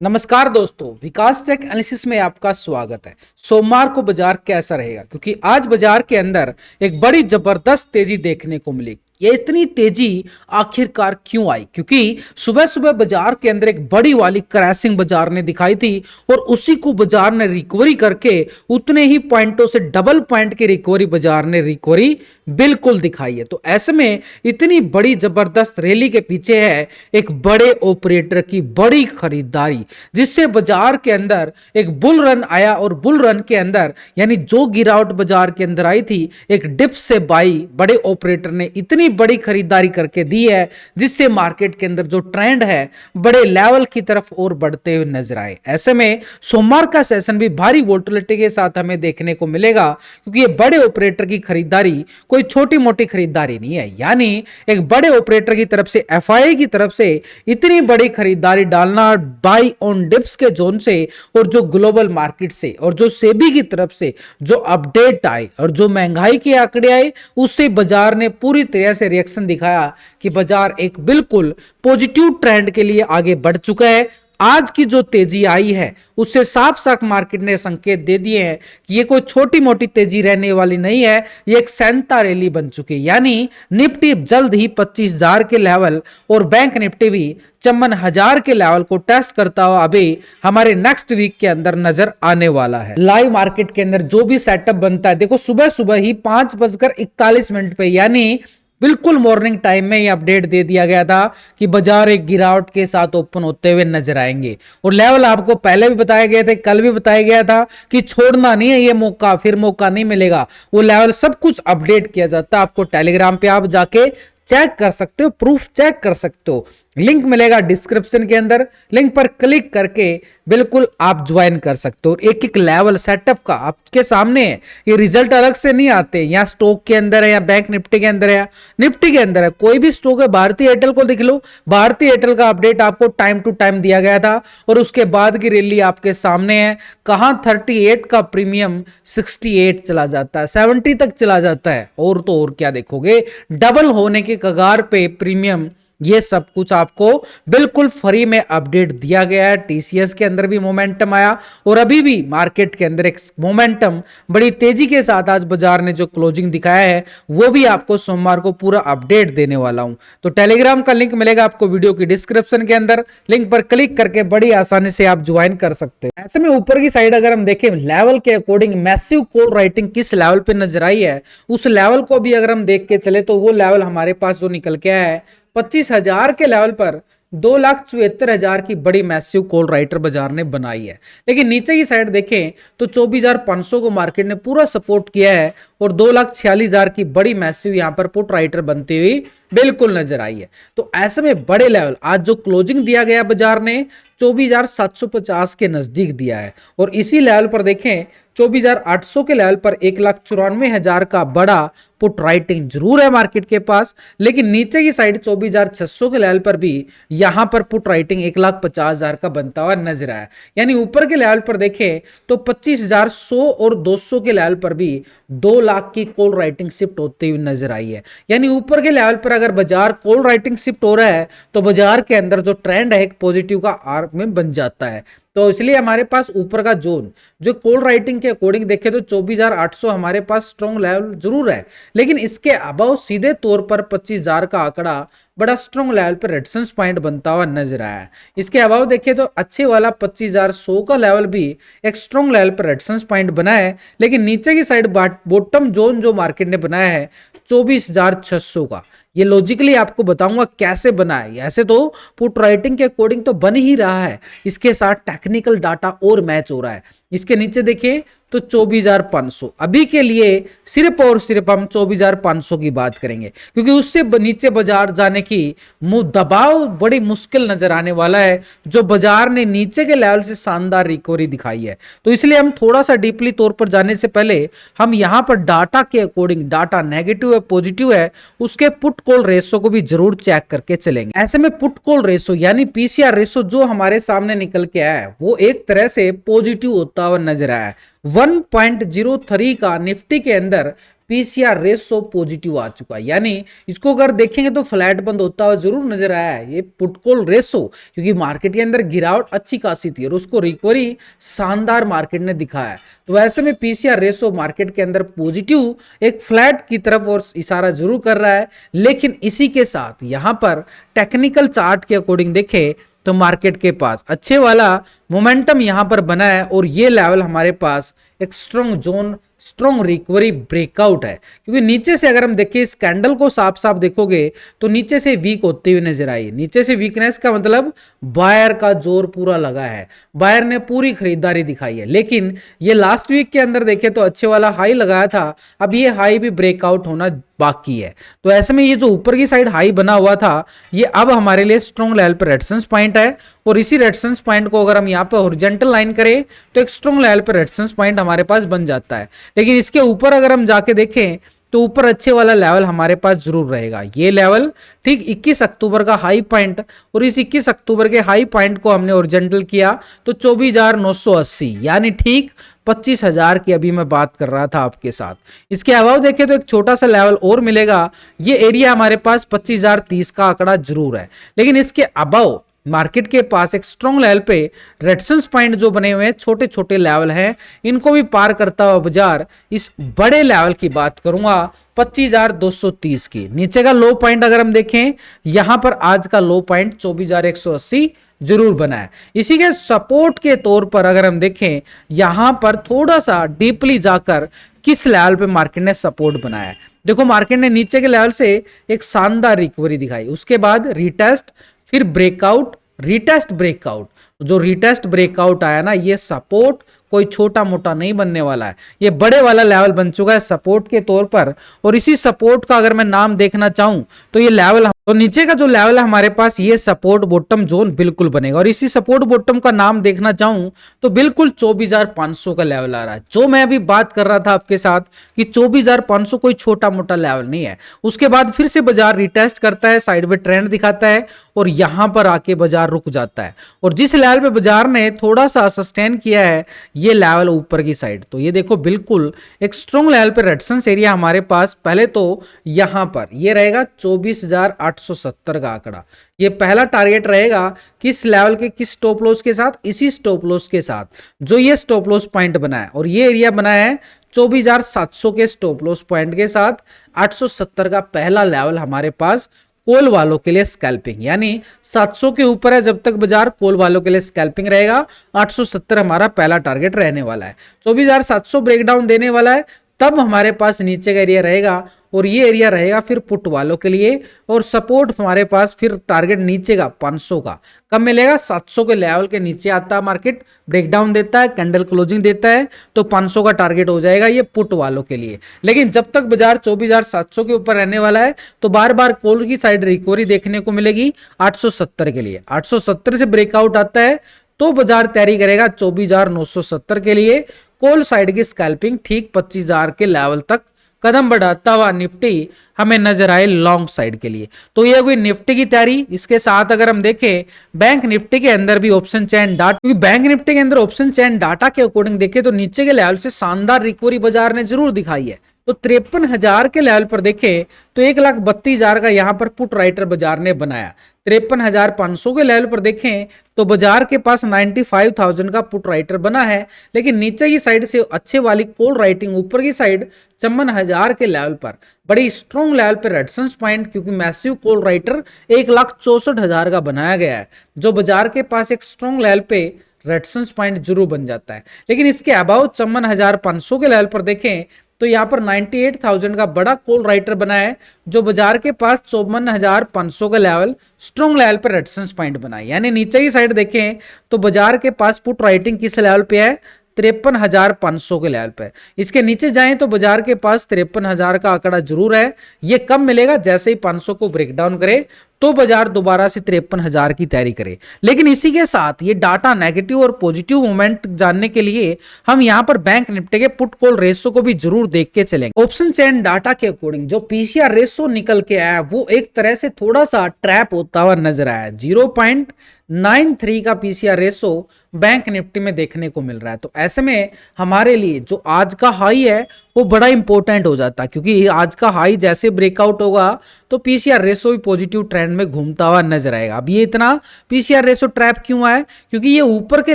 नमस्कार दोस्तों, विकास take analysis में आपका स्वागत है। सोमवार को बाजार कैसा रहेगा? क्योंकि आज बाजार के अंदर एक बड़ी जबरदस्त तेजी देखने को मिली। ये इतनी तेजी आखिरकार क्यों आई? क्योंकि सुबह सुबह बाजार के अंदर एक बड़ी वाली क्रैशिंग बाजार ने दिखाई थी और उसी को बाजार ने रिकवरी करके उतने ही पॉइंटों से डबल पॉइंट की रिकवरी बाजार ने रिकवरी बिल्कुल दिखाई है। तो ऐसे में इतनी बड़ी जबरदस्त रैली के पीछे है एक बड़े ऑपरेटर की बड़ी खरीदारी, जिससे बाजार के अंदर एक बुल रन आया और बुल रन के अंदर यानी जो गिरावट बाजार के अंदर आई थी, एक डिप से बाई बड़े ऑपरेटर ने इतनी बड़ी खरीदारी करके दी है, जिससे मार्केट के अंदर जो ट्रेंड है बड़े लेवल की तरफ और बढ़ते हुए नजर आए। ऐसे में सोमवार का सेशन भी भारी वोलेटिलिटी के साथ हमें देखने को मिलेगा, क्योंकि ये बड़े ऑपरेटर की खरीदारी कोई छोटी मोटी खरीदारी नहीं है। यानी एक बड़े ऑपरेटर की तरफ से, एफआईआई की तरफ से इतनी बड़ी खरीदारी डालना बाई ऑन डिप्स के जोन से और जो ग्लोबल मार्केट से और जो सेबी की तरफ से जो अपडेट आए और जो महंगाई के आंकड़े आए, उससे बाजार ने पूरी तरह से रिएक्शन दिखाया कि बाजार एक बिल्कुल पॉजिटिव ट्रेंड के लिए आगे बढ़ चुका है। आज की जो तेजी आई है उससे साफ साफ मार्केट ने संकेत दे दिए हैं कि ये कोई छोटी मोटी तेजी रहने वाली नहीं है, ये एक सैंता रैली बन चुकी है। यानी निफ्टी जल्द ही 25,000 के लेवल और बैंक निफ्टी भी 54,000 के लेवल को टेस्ट करता हुआ अभी हमारे नेक्स्ट वीक के अंदर नजर आने वाला है। लाइव मार्केट के अंदर जो भी सेटअप बनता है, देखो सुबह सुबह ही 5:41 पे यानी बिल्कुल मॉर्निंग टाइम में ये अपडेट दे दिया गया था कि बाजार एक गिरावट के साथ ओपन होते हुए नजर आएंगे। और लेवल आपको पहले भी बताए गए थे, कल भी बताया गया था कि छोड़ना नहीं है ये मौका, फिर मौका नहीं मिलेगा। वो लेवल सब कुछ अपडेट किया जाता है। आपको टेलीग्राम पे आप जाके चेक कर सकते हो, प्रूफ चेक कर सकते हो। लिंक मिलेगा डिस्क्रिप्शन के अंदर, लिंक पर क्लिक करके बिल्कुल आप ज्वाइन कर सकते हो। एक एक लेवल सेटअप का आपके सामने है। ये रिजल्ट अलग से नहीं आते, यहाँ स्टॉक के अंदर है या बैंक निफ्टी के अंदर है, निफ्टी के अंदर है, कोई भी स्टॉक है। भारतीय एयरटेल को देख लो, भारतीय एयरटेल का अपडेट आपको टाइम टू टाइम दिया गया था और उसके बाद की रैली आपके सामने है। कहां 38 का प्रीमियम 68 चला जाता है, 70 तक चला जाता है। और तो और क्या देखोगे, डबल होने के कगार पे प्रीमियम। ये सब कुछ आपको बिल्कुल फ्री में अपडेट दिया गया है। टीसीएस के अंदर भी मोमेंटम आया और अभी भी मार्केट के अंदर एक मोमेंटम बड़ी तेजी के साथ आज बाजार ने जो क्लोजिंग दिखाया है वो भी आपको सोमवार को पूरा अपडेट देने वाला हूं। तो टेलीग्राम का लिंक मिलेगा आपको वीडियो की डिस्क्रिप्शन के अंदर, लिंक पर क्लिक करके बड़ी आसानी से आप ज्वाइन कर सकते हैं। ऐसे में ऊपर की साइड अगर हम देखें लेवल के अकॉर्डिंग मैसिव कॉल राइटिंग किस लेवल पे नजर आई है, उस लेवल को भी अगर हम देख के चले तो वो लेवल हमारे पास जो निकल के आया है 25,000 के लेवल पर 2,74,000 की बड़ी मैसिव कॉल राइटर बाजार ने बनाई है। लेकिन नीचे की साइड देखें तो 24,500 को मार्केट ने पूरा सपोर्ट किया है और 2,46,000 की बड़ी मैसिव यहां पर पुट राइटर बनती हुई बिल्कुल नजर आई है। तो ऐसे में बड़े लेवल आज जो क्लोजिंग दिया गया बाजार ने 24,750 के नजदीक दिया है और इसी लेवल पर देखें 24,800 के लेवल पर 1,94,000 का बड़ा पुट राइटिंग जरूर है मार्केट के पास। लेकिन नीचे की साइड 24,600 के लेवल पर भी यहां पर पुट राइटिंग 1,50,000 का बनता हुआ नजर आया। यानी ऊपर के लेवल पर देखें तो 25,100 और 200 के लेवल पर भी 2 लाख की कॉल राइटिंग शिफ्ट होती हुई नजर आई है। यानी ऊपर के लेवल पर अगर बाजार कॉल राइटिंग शिफ्ट हो रहा है तो बाजार के अंदर जो ट्रेंड है एक पॉजिटिव का आर्क में बन जाता है। तो इसलिए हमारे पास ऊपर का जोन जो कॉल राइटिंग के अकॉर्डिंग देखें तो 24,800 हमारे पास स्ट्रॉन्ग लेवल जरूर है। लेकिन इसके अबाव सीधे तौर पर 25,000 का आंकड़ा बड़ा स्ट्रॉन्ग लेवल पर रेजिस्टेंस पॉइंट बनता हुआ नजर आया है। इसके अबाव देखें तो अच्छे वाला 25,100 का लेवल भी एक स्ट्रॉन्ग लेवल पर रेजिस्टेंस पॉइंट बना है। लेकिन नीचे की साइड बॉटम जोन जो मार्केट ने बनाया है 24,600 का, ये लॉजिकली आपको बताऊंगा कैसे बना है। ऐसे तो पुट राइटिंग के अकॉर्डिंग तो बन ही रहा है, इसके साथ टेक्निकल डाटा और मैच हो रहा है। इसके नीचे देखिए तो 24,500 अभी के लिए सिर्फ और सिर्फ हम 24,500 की बात करेंगे, क्योंकि उससे नीचे बाजार जाने की दबाव बड़ी मुश्किल नजर आने वाला है। जो बाजार ने नीचे के लेवल से शानदार रिकवरी दिखाई है, तो इसलिए हम थोड़ा सा डीपली तौर पर जाने से पहले हम यहां पर डाटा के अकॉर्डिंग, डाटा नेगेटिव है पॉजिटिव है, उसके पुट कॉल रेशो को भी जरूर चेक करके चलेंगे। ऐसे में पुट कॉल रेशो यानी पीसीआर रेशो जो हमारे सामने निकल के आया है वो एक तरह से पॉजिटिव होता हुआ नजर आया है। 1.03 का निफ्टी के अंदर पीसीआर रेशो पॉजिटिव आ चुका है, यानी इसको अगर देखेंगे तो फ्लैट बंद होता हुआ जरूर नजर आया है ये पुट कॉल रेशो, क्योंकि मार्केट के अंदर गिरावट अच्छी खासी थी और उसको रिकवरी शानदार मार्केट ने दिखाया है। तो ऐसे में पीसीआर रेशो मार्केट के अंदर पॉजिटिव एक फ्लैट की तरफ और इशारा जरूर कर रहा है। लेकिन इसी के साथ यहां पर टेक्निकल चार्ट के अकॉर्डिंग देखें तो मार्केट के पास अच्छे वाला मोमेंटम यहां पर बना है और ये लेवल हमारे पास एक strong zone, strong recovery breakout है। क्योंकि नीचे से अगर हम देखें इस कैंडल को साफ साफ देखोगे तो नीचे से वीक होते हुए नजर आई। नीचे से वीकनेस का मतलब बायर का जोर पूरा लगा है, बायर ने पूरी खरीदारी दिखाई है। लेकिन ये लास्ट वीक के अंदर देखें तो अच्छे वाला हाई लगाया था, अब ये हाई भी ब्रेकआउट होना बाकी है। तो ऐसे में ये जो ऊपर की साइड हाई बना हुआ था ये अब हमारे लिए स्ट्रॉन्ग लेवल पर रेजिस्टेंस पॉइंट है और इसी रेजिस्टेंस पॉइंट को अगर हम यहाँ पे हॉरिजॉन्टल लाइन करें तो एक स्ट्रॉन्ग लेवल पर रेजिस्टेंस पॉइंट हमारे पास बन जाता है। लेकिन इसके ऊपर अगर हम जाके देखें तो ऊपर अच्छे वाला लेवल हमारे पास जरूर रहेगा, ये लेवल ठीक 21 अक्टूबर का हाई पॉइंट, और इस 21 अक्टूबर के हाई पॉइंट को हमने हॉरिजॉन्टल किया तो 24,980 यानी ठीक 25,000 की अभी मैं बात कर रहा था आपके साथ। इसके अलावा देखें तो एक छोटा सा लेवल और मिलेगा, ये एरिया हमारे पास 25,030 का आंकड़ा जरूर है। लेकिन इसके अबाव मार्केट के पास एक स्ट्रॉन्ग लेवल पे रेजिस्टेंस पॉइंट जो बने हुए हैं, छोटे छोटे लेवल हैं, इनको भी पार करता हुआ बाजार इस बड़े लेवल की बात करूंगा 25,230 की। नीचे का लो पॉइंट अगर हम देखें यहां पर आज का लो पॉइंट 24,180 जरूर बना है। इसी के सपोर्ट के तौर पर अगर हम देखें यहां पर थोड़ा सा डीपली जाकर किस लेवल पे मार्केट ने सपोर्ट बनाया है। देखो मार्केट ने नीचे के लेवल से एक शानदार रिकवरी दिखाई, उसके बाद रिटेस्ट, फिर ब्रेकआउट, रिटेस्ट ब्रेकआउट। जो रिटेस्ट ब्रेकआउट आया ना, ये सपोर्ट कोई छोटा मोटा नहीं बनने वाला है, ये बड़े वाला लेवल बन चुका है सपोर्ट के तौर पर। और इसी सपोर्ट का अगर मैं नाम देखना चाहूं तो ये लेवल, तो नीचे का जो लेवल है हमारे पास ये सपोर्ट बॉटम जोन बिल्कुल बनेगा। और इसी सपोर्ट बॉटम का नाम देखना चाहूं तो बिल्कुल 24,500 का लेवल आ रहा है। जो मैं अभी बात कर रहा था आपके साथ कि 24,500 कोई छोटा मोटा लेवल नहीं है। उसके बाद फिर से बाजार रिटेस्ट करता है, साइडवे ट्रेंड दिखाता है और यहां पर आके बाजार रुक जाता है। और जिस लेवल पे बाजार ने थोड़ा सा सस्टेन किया है ये लेवल ऊपर की साइड, तो ये देखो बिल्कुल एक स्ट्रॉन्ग लेवल पे रेजिस्टेंस एरिया हमारे पास पहले तो यहां पर ये रहेगा 24,870 का आंकड़ा। ये पहला टारगेट रहेगा किस लेवल के, किस स्टॉप लॉस के साथ, इसी स्टॉप लॉस के साथ जो ये स्टॉप लॉस पॉइंट बना है। और ये एरिया बना है 24,700 के स्टॉप लॉस पॉइंट के साथ। 870 का पहला लेवल हमारे पास कॉल वालों के लिए स्कैल्पिंग, यानी 700 के ऊपर है जब तक बाजार, कॉल वालों के लिए स्कैल्पिंग रहेगा। 870 हमारा पहला टारगेट रहने वाला है। 24,700 ब्रेकडाउन देने वाला है, तब हमारे पास नीचे का एरिया रहेगा और ये एरिया रहेगा फिर पुट वालों के लिए। और सपोर्ट हमारे पास फिर टारगेट नीचे का 500 का कब मिलेगा, 700 के लेवल के नीचे आता है मार्केट, ब्रेकडाउन देता है, कैंडल क्लोजिंग देता है, तो 500 का टारगेट हो जाएगा ये पुट वालों के लिए। लेकिन जब तक बाजार 24,700 के ऊपर रहने वाला है तो बार बार कॉल की साइड रिकवरी देखने को मिलेगी 870 के लिए। 870 से ब्रेकआउट आता है तो बाजार तैयारी करेगा 24,970 के लिए। कॉल साइड की स्कैल्पिंग ठीक 25,000 के लेवल तक कदम बढ़ाता हुआ निफ्टी हमें नजर आए लॉन्ग साइड के लिए। तो ये कोई निफ्टी की तैयारी। इसके साथ अगर हम देखें बैंक निफ्टी के अंदर भी ऑप्शन चेन डाटा, क्योंकि बैंक निफ्टी के अंदर ऑप्शन चेन डाटा के अकॉर्डिंग देखें तो नीचे के लेवल से शानदार रिकवरी बाजार ने जरूर दिखाई है। तो 53,000 के लेवल पर देखें तो 1,32,000 का यहां पर पुट राइटर बाजार ने बनाया। 53,500 के लेवल पर देखें तो बाजार के पास 95,000 का पुट राइटर बना है। लेकिन नीचे की साइड से अच्छे वाली कॉल राइटिंग, ऊपर की साइड 54,000 के लेवल पर बड़ी स्ट्रॉन्ग लेवल पर रेजिस्टेंस पॉइंट, क्योंकि मैसिव कॉल राइटर 1,64,000 का बनाया गया है, जो बाजार के पास एक स्ट्रॉन्ग लेवल पे रेजिस्टेंस पॉइंट जरूर बन जाता है। लेकिन इसके अबाउ 54,500 के लेवल पर देखें तो यहाँ पर 98,000 का बड़ा कॉल राइटर बना है, जो बाजार के पास 54,500 का लेवल स्ट्रॉन्ग लेवल पर रेजिस्टेंस पॉइंट बना है। यानी नीचे की साइड देखें तो बाजार के पास पुट राइटिंग किस लेवल पे है, 53,500 के लेवल पे। इसके नीचे जाएं तो बाजार के पास 53,000 का आंकड़ा जरूर है। ये कब मिलेगा, जैसे ही 500 को ब्रेकडाउन करे तो बाजार दोबारा से 53,000 की तैयारी करे। लेकिन इसी के साथ ये डाटा नेगेटिव और पॉजिटिव मोमेंट जानने के लिए हम यहाँ पर बैंक निफ्टी के पुट कॉल रेशो को भी जरूर देख के चलेंगे। ऑप्शन चेन डाटा के अकॉर्डिंग जो पीसीआर रेशो निकल के आया वो एक तरह से थोड़ा सा ट्रैप होता हुआ नजर आया। 0.93 का पीसीआर रेशो बैंक निफ्टी में देखने को मिल रहा है। तो ऐसे में हमारे लिए जो आज का हाई है वो बड़ा इंपॉर्टेंट हो जाता है, क्योंकि आज का हाई जैसे ब्रेकआउट होगा तो पीसीआर रेशो भी पॉजिटिव ट्रेंड में घूमता हुआ नजर आएगा। अब ये इतना पीसीआर रेशो ट्रैप क्यों है, क्योंकि ये ऊपर के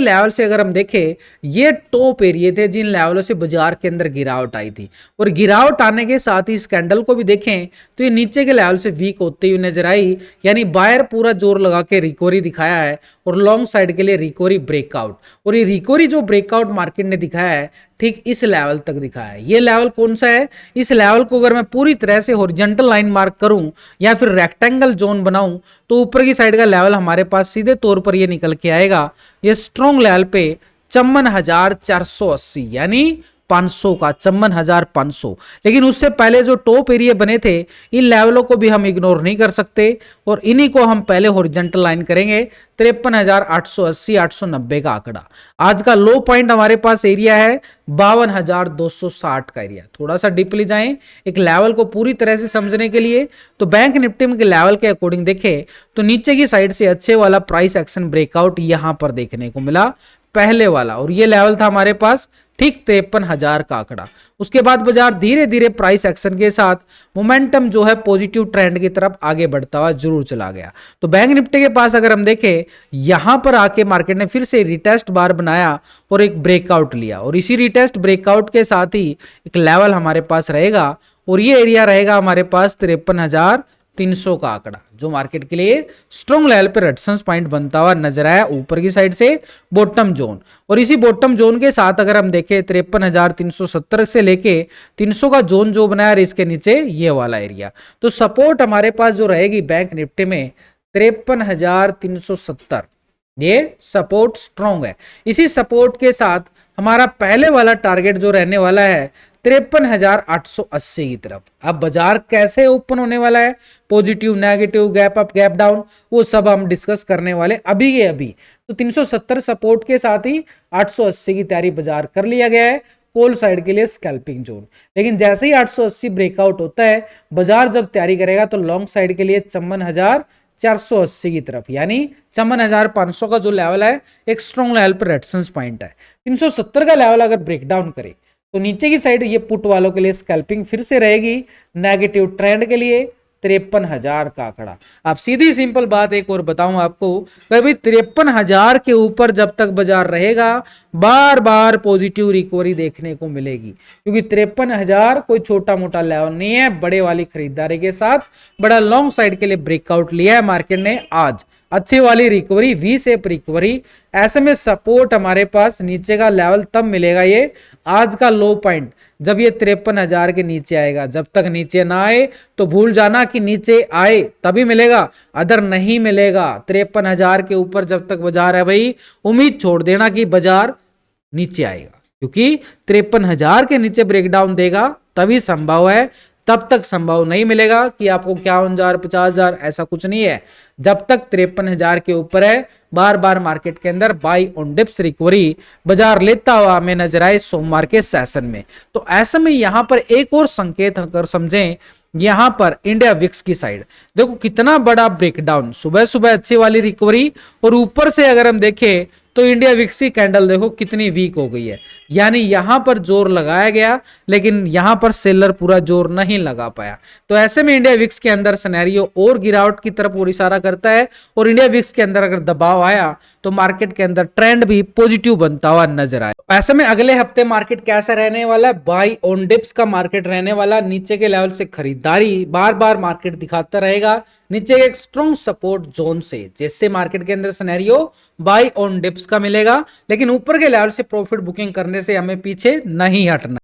लेवल से अगर हम देखें, ये टॉप एरिया थे जिन लेवलों से बाजार के अंदर गिरावट आई थी, और गिरावट आने के साथ ही इस कैंडल को भी देखें तो ये नीचे के लेवल से वीक होते हुए नजर आई, यानी बायर पूरा जोर लगा के रिकवरी दिखाया है और लॉन्ग साइड के लिए रिकवरी ब्रेकआउट, और ये रिकवरी जो ब्रेकआउट मार्केट ने दिखाया है ठीक इस लेवल तक दिखाया है। ये लेवल कौन सा है, इस लेवल को अगर मैं पूरी तरह से हॉरिजॉन्टल लाइन मार्क करूं या फिर रेक्टेंगल जोन बनाऊं तो ऊपर की साइड का लेवल हमारे पास सीधे तौर पर ये निकल के आएगा, ये स्ट्रॉन्ग लेवल पे 54,480 यानी 500 का 54,500। लेकिन उससे पहले जो टॉप एरिया बने थे इन लेवलों को भी हम इग्नोर नहीं कर सकते, और इन्हीं को हम पहले हॉरिजॉन्टल लाइन करेंगे 53,880 890 का आंकड़ा। आज का लो पॉइंट हमारे पास एरिया है 52,260 का एरिया। थोड़ा सा डीपली जाएं एक लेवल को पूरी तरह से समझने के लिए, तो बैंक निफ्टी में के लेवल के अकॉर्डिंग देखें तो नीचे की साइड से अच्छे वाला प्राइस एक्शन ब्रेकआउट यहां पर देखने को मिला पहले वाला, और ये लेवल था हमारे पास ठीक 53,000 का आंकड़ा। उसके बाद बाजार धीरे धीरे प्राइस एक्शन के साथ मोमेंटम जो है पॉजिटिव ट्रेंड की तरफ आगे बढ़ता हुआ जरूर चला गया। तो बैंक निफ्टी के पास अगर हम देखें, यहां पर आके मार्केट ने फिर से रिटेस्ट बार बनाया और एक ब्रेकआउट लिया, और इसी रिटेस्ट ब्रेकआउट के साथ ही एक लेवल हमारे पास रहेगा, और ये एरिया रहेगा हमारे पास 53,300 का आंकड़ा, जो मार्केट के लिए स्ट्रॉन्ग लेवल पर रेजिस्टेंस पॉइंट बनता हुआ नजर आया ऊपर की साइड से बॉटम जोन। और इसी बॉटम जोन के साथ अगर हम देखें 53,370 से लेके 300 का जोन जो बनाया इसके नीचे ये वाला एरिया, तो सपोर्ट हमारे पास जो रहेगी बैंक निफ्टी में 53,370, ये सपोर्ट स्ट्रॉन्ग है। इसी सपोर्ट के साथ हमारा पहले वाला टारगेट जो रहने वाला है 53,880 की तरफ। अब बाजार कैसे ओपन होने वाला है, positive negative gap up gap down, वो सब हम डिस्कस करने वाले अभी के अभी। तो 370 सपोर्ट के साथ ही 880 की तैयारी बाजार कर लिया गया है कॉल साइड के लिए स्कैल्पिंग जोन। लेकिन जैसे ही 880 ब्रेकआउट होता है बाजार जब तैयारी करेगा तो लॉन्ग साइड के लिए 54,480 की तरफ, यानी 54,500 का जो लेवल है एक स्ट्रॉन्ग लेवल पर रेजिस्टेंस पॉइंट है। 370 का लेवल अगर ब्रेकडाउन करे तो नीचे की साइड ये पुट वालों के लिए स्कैल्पिंग फिर से रहेगी नेगेटिव ट्रेंड के लिए 53,000 का आंकड़ा। अब सीधी सिंपल बात एक और बताऊं आपको, कभी 53,000 के ऊपर जब तक बाजार रहेगा बार बार पॉजिटिव रिकवरी देखने को मिलेगी, क्योंकि 53,000 कोई छोटा मोटा लेवल नहीं है। बड़े वाली खरीदारी के साथ बड़ा लॉन्ग साइड के लिए ब्रेकआउट लिया है मार्केट ने आज, अच्छी वाली रिकवरी वी शेप रिकवरी। ऐसे में सपोर्ट हमारे पास नीचे का लेवल तब मिलेगा, ये आज का लो पॉइंट जब ये 53,000 के नीचे आएगा। जब तक नीचे ना आए तो भूल जाना कि नीचे आए तभी मिलेगा, अदर नहीं मिलेगा। 53,000 के ऊपर जब तक बाजार है भाई उम्मीद छोड़ देना कि बाजार नीचे आएगा, क्योंकि 53,000 के नीचे ब्रेकडाउन देगा तभी संभव है, तब तक संभव नहीं मिलेगा कि आपको 51,000 50,000 ऐसा कुछ नहीं है। जब तक 53,000 के ऊपर है बार बार मार्केट के अंदर बाई ऑन डिप्स रिकवरी बाजार लेता हुआ हमें नजर आए सोमवार के सेशन में। तो ऐसे में यहां पर एक और संकेत अगर समझें, यहां पर इंडिया विक्स की साइड देखो कितना बड़ा ब्रेकडाउन, सुबह सुबह अच्छी वाली रिकवरी, और ऊपर से अगर हम देखें तो इंडिया विक्स की कैंडल देखो कितनी वीक हो गई है, यानी यहां पर जोर लगाया गया लेकिन यहां पर सेलर पूरा जोर नहीं लगा पाया। तो ऐसे में इंडिया विक्स के अंदर सिनेरियो और गिरावट की तरफ और इशारा करता है, और इंडिया विक्स के अंदर अगर दबाव आया तो मार्केट के अंदर ट्रेंड भी पॉजिटिव बनता हुआ नजर आया। ऐसे में अगले हफ्ते मार्केट कैसा रहने वाला है, बाई ऑन डिप्स का मार्केट रहने वाला, नीचे के लेवल से खरीदारी बार बार मार्केट दिखाता रहेगा नीचे एक स्ट्रॉन्ग सपोर्ट जोन से, जिससे मार्केट के अंदर सिनेरियो बाई ऑन डिप्स का मिलेगा। लेकिन ऊपर के लेवल से प्रॉफिट बुकिंग करने से हमें पीछे नहीं हटना।